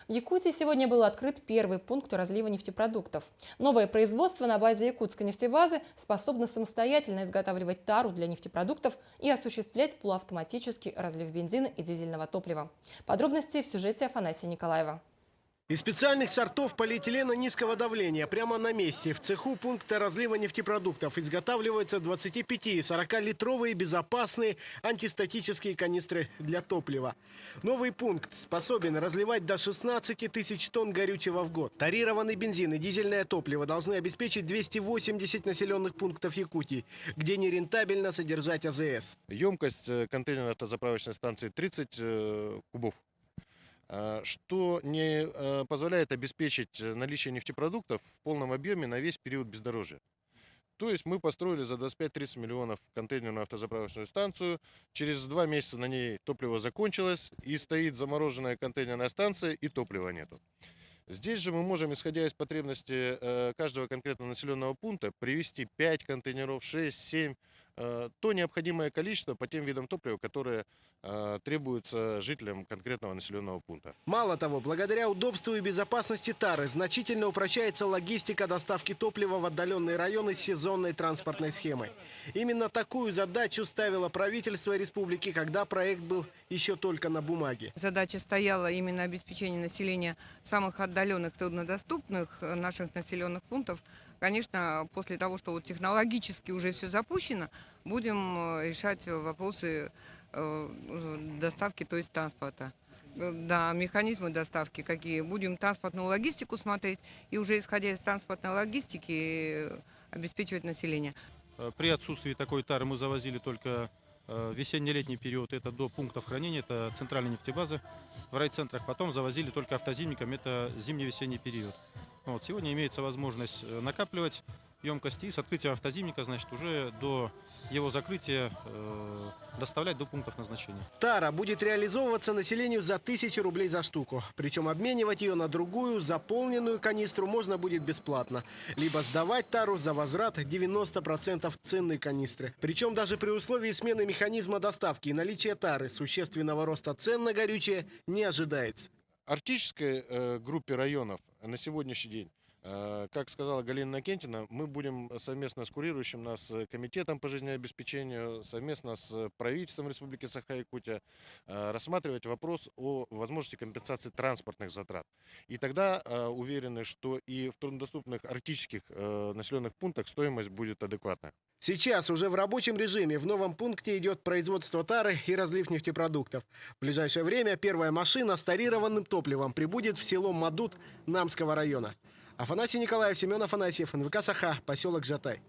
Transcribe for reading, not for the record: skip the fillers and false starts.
В Якутии сегодня был открыт первый пункт разлива нефтепродуктов. Новое производство на базе якутской нефтебазы способно самостоятельно изготавливать тару для нефтепродуктов и осуществлять полуавтоматический разлив бензина и дизельного топлива. Подробности в сюжете Афанасия Николаева. Из специальных сортов полиэтилена низкого давления прямо на месте в цеху пункта разлива нефтепродуктов изготавливаются 25- и 40-литровые безопасные антистатические канистры для топлива. Новый пункт способен разливать до 16 тысяч тонн горючего в год. Тарированный бензин и дизельное топливо должны обеспечить 280 населенных пунктов Якутии, где нерентабельно содержать АЗС. Емкость контейнерной автозаправочной станции 30 кубов, что не позволяет обеспечить наличие нефтепродуктов в полном объеме на весь период бездорожья. То есть мы построили за 25-30 миллионов контейнерную автозаправочную станцию. Через 2 месяца на ней топливо закончилось, и стоит замороженная контейнерная станция, и топлива нету. Здесь же мы можем, исходя из потребности каждого конкретного населенного пункта, привезти 5 контейнеров, 6, 7, то необходимое количество по тем видам топлива, которые требуются жителям конкретного населенного пункта. Мало того, благодаря удобству и безопасности тары значительно упрощается логистика доставки топлива в отдаленные районы с сезонной транспортной схемой. Именно такую задачу ставило правительство республики, когда проект был еще только на бумаге. Задача стояла именно обеспечение населения самых отдаленных, труднодоступных наших населенных пунктов. Конечно, после того, что вот технологически уже все запущено, будем решать вопросы доставки, то есть транспорта. Да, механизмы доставки какие. Будем транспортную логистику смотреть и уже исходя из транспортной логистики обеспечивать население. При отсутствии такой тары мы завозили только весенне-летний период, это до пунктов хранения, это центральная нефтебаза в райцентрах. Потом завозили только автозимникам, это зимне-весенний период. Вот, сегодня имеется возможность накапливать емкости и с открытием автозимника, значит, уже до его закрытия доставлять до пунктов назначения. Тара будет реализовываться населению за 1000 рублей за штуку. Причем обменивать ее на другую, заполненную канистру можно будет бесплатно. Либо сдавать тару за возврат 90% ценной канистры. Причем даже при условии смены механизма доставки и наличия тары существенного роста цен на горючее не ожидается. Арктической группе районов на сегодняшний день, как сказала Галина Накентьевна, мы будем совместно с курирующим нас комитетом по жизнеобеспечению, совместно с правительством Республики Саха-Якутия рассматривать вопрос о возможности компенсации транспортных затрат. И тогда уверены, что и в труднодоступных арктических населенных пунктах стоимость будет адекватная. Сейчас уже в рабочем режиме в новом пункте идет производство тары и разлив нефтепродуктов. В ближайшее время первая машина с тарированным топливом прибудет в село Мадут Намского района. Афанасий Николаев, Семен Афанасьев, НВК «Саха», поселок Жатай.